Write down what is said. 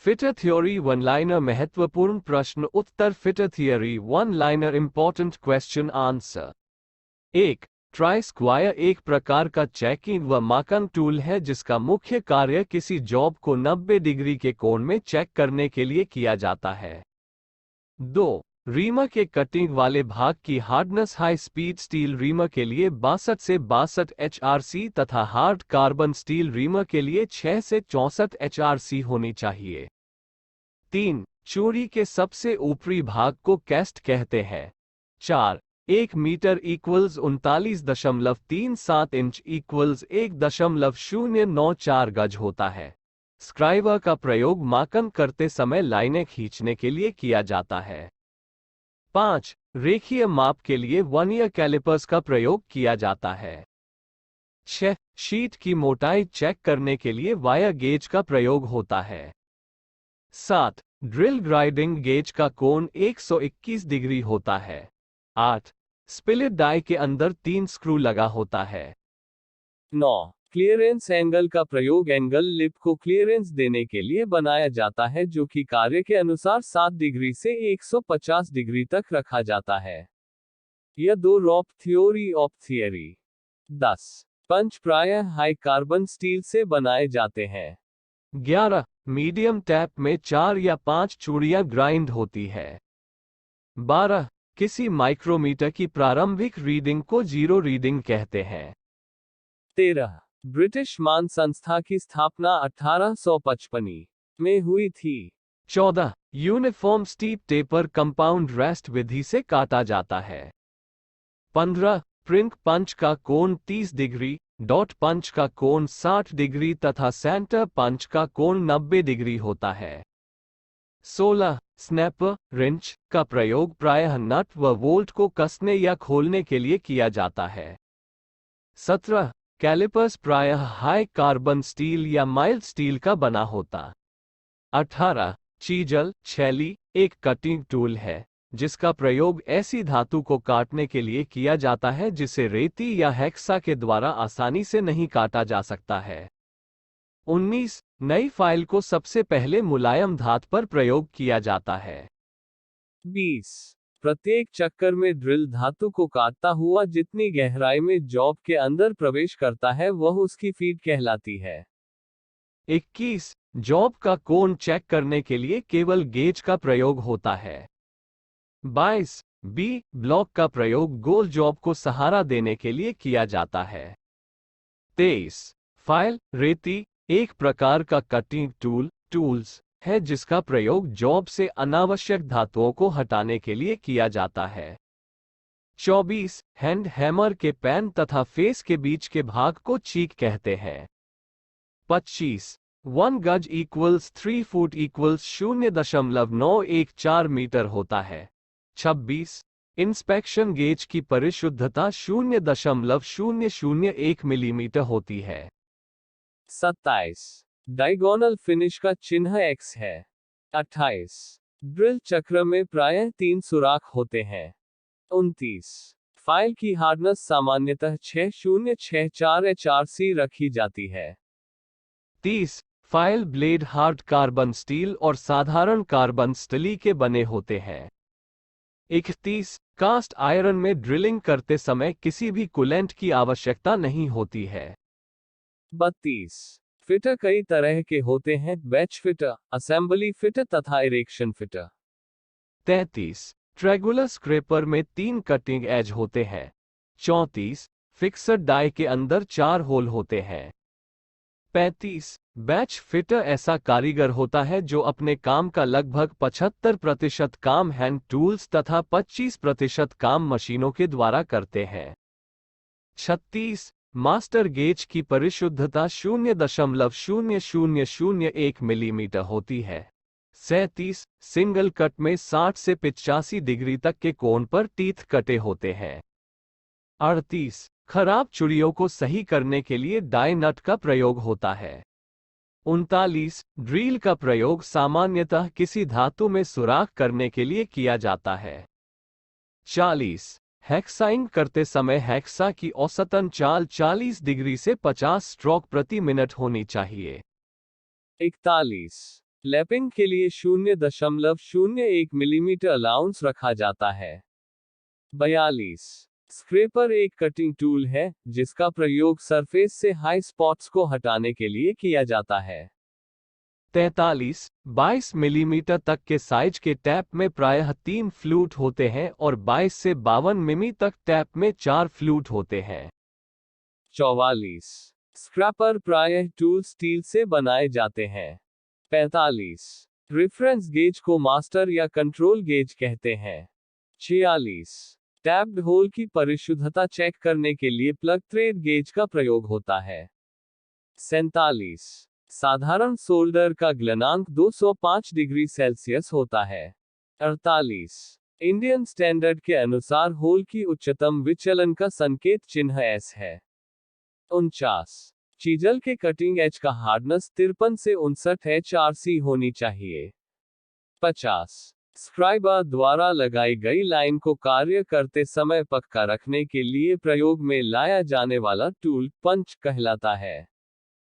Fitter theory one liner महत्वपूर्ण प्रश्न उत्तर fitter theory one liner important question answer. 1. Try square एक प्रकार का चेकिंग व मार्किंग टूल है जिसका मुख्य कार्य किसी जॉब को 90 डिग्री के कोण में चेक करने के लिए किया जाता है। 2. रीमर के कटिंग वाले भाग की hardness high speed steel reamer के लिए 62 से 62 HRC तथा हार्ड कार्बन स्टील रीमर के लिए 6 से 64 HRC होनी चाहिए। 3. चूड़ी के सबसे ऊपरी भाग को कैस्ट कहते हैं। 4. 1 मीटर इक्वल्स 39.37 इंच इक्वल्स 1.094 गज होता है। स्क्राइबर का प्रयोग मार्किंग करते समय लाइनें खींचने के लिए किया जाता है। 5. रेखीय माप के लिए वर्नियर कैलिपर्स का प्रयोग किया जाता है। 6. शीट की मोटाई चेक करने के लिए वायर गेज का प्रयोग होता है। 7. ड्रिल ग्राइंडिंग गेज का कोण 121 डिग्री होता है। 8. स्पिलिट डाई के अंदर 3 स्क्रू लगा होता है। 9. क्लियरेंस एंगल का प्रयोग एंगल लिप को क्लियरेंस देने के लिए बनाया जाता है जो कि कार्य के अनुसार 7 डिग्री से 150 डिग्री तक रखा जाता है। यह 2 रॉप थ्योरी ऑफ थियरी। 10. पंच प्रायः हाई कार्बन स्टील से बनाए जाते हैं। 11. मीडियम टैप में 4 या 5 चूड़ियां ग्राइंड होती है। 12. किसी माइक्रोमीटर की प्रारंभिक रीडिंग को जीरो रीडिंग कहते हैं। 13. ब्रिटिश मान संस्था की स्थापना 1855 में हुई थी। 14. Uniform steep taper compound rest विधि से काटा जाता है। 15. प्रिंक पंच का कोण 30 डिग्री, डॉट पंच का कोण 60 डिग्री तथा सेंटर पंच का कोण 90 डिग्री होता है। 16. स्नैपर रिंच का प्रयोग प्रायः नट व बोल्ट को कसने या खोलने के लिए किया जाता है। 17. कैलिपर्स प्रायः हाई कार्बन स्टील या माइल्ड स्टील का बना होता। 18. चीजल छैली एक कटिंग टूल है जिसका प्रयोग ऐसी धातु को काटने के लिए किया जाता है जिसे रेती या हेक्सा के द्वारा आसानी से नहीं काटा जा सकता है। 19. नई फाइल को सबसे पहले मुलायम धातु पर प्रयोग किया जाता है। 20. प्रत्येक चक्कर में ड्रिल धातु को काटता हुआ जितनी गहराई में जॉब के अंदर प्रवेश करता है वह उसकी फीड कहलाती है। 21. जॉब का कोण चेक करने के लिए केवल गेज का प्रयोग होता है। 22. बी ब्लॉक का प्रयोग गोल जॉब को सहारा देने के लिए किया जाता है। 23. फाइल रेती एक प्रकार का कटिंग टूल्स है जिसका प्रयोग जॉब से अनावश्यक धातुओं को हटाने के लिए किया जाता है। 24. हैंड हैमर के पैन तथा फेस के बीच के भाग को चीक कहते हैं। 25. 1 गज इक्वल्स 3 फुट इक्वल्स 0.914 मीटर होता है। 26. इंस्पेक्शन गेज की परिशुद्धता 0.001 मिलीमीटर होती है। 27. डायगोनल फिनिश का चिन्ह X है। 28. ड्रिल चक्र में प्रायः 3 सुराख होते हैं। 29. फाइल की हार्डनेस सामान्यतः 6064 HRC रखी जाती है। 30. File blade hard carbon steel और साधारण कार्बन स्टील के बने होते हैं। 31. कास्ट आयरन में ड्रिलिंग करते समय किसी भी कूलेंट की आवश्यकता नहीं होती है। 32. फिटर कई तरह के होते हैं, बैच फिटर, असेंबली फिटर तथा इरेक्शन फिटर। 33. ट्रेगुलर स्क्रैपर में 3 कटिंग एज होते हैं। 34. फिक्सड डाई के अंदर 4 होल होते हैं। 35. बैच फिटर ऐसा कारीगर होता है जो अपने काम का लगभग 75% काम हैंड टूल्स तथा 25% काम मशीनों के द्वारा करते हैं। 36. मास्टर गेज की परिशुद्धता 0.0001 मिलीमीटर होती है। 37. सिंगल कट में 60 से 85 डिग्री तक के कोण पर टीथ कटे होते हैं। 38. खराब चूड़ियों को सही करने के लिए डाई नट का प्रयोग होता है। 39. ड्रिल का प्रयोग सामान्यतः किसी धातु में सुराख करने के लिए किया जाता है। 40. हेक्साइंग करते समय हेक्सा की औसतन चाल 40 डिग्री से 50 स्ट्रोक प्रति मिनट होनी चाहिए। 41. लैपिंग के लिए 0.01 मिलीमीटर अलाउंस रखा जाता है। 42। स्क्रैपर एक कटिंग टूल है जिसका प्रयोग सरफेस से हाई स्पॉट्स को हटाने के लिए किया जाता है। 43। 22 मिलीमीटर तक के साइज के टैप में प्रायः 3 फ्लूट होते हैं और 22 से 52 मिमी तक टैप में 4 फ्लूट होते हैं। 44। स्क्रैपर प्रायः टूल स्टील से बनाए जाते हैं। 45। रेफरेंस गेज को मास्टर या कंट्रोल गेज कहते हैं। 46। टैप्ड होल की परिशुद्धता चेक करने के लिए प्लग थ्रेड गेज का प्रयोग होता है। 47। साधारण सोल्डर का गलनांक 205 डिग्री सेल्सियस होता है। 48। इंडियन स्टैंडर्ड के अनुसार होल की उच्चतम विचलन का संकेत चिन्ह एस है। 49। चीजल के कटिंग एज का हार्डनेस 53 से 59 HRC होनी चाहिए। 50। स्क्राइबर द्वारा लगाई गई लाइन को कार्य करते समय पक्का रखने के लिए प्रयोग में लाया जाने वाला टूल पंच कहलाता है।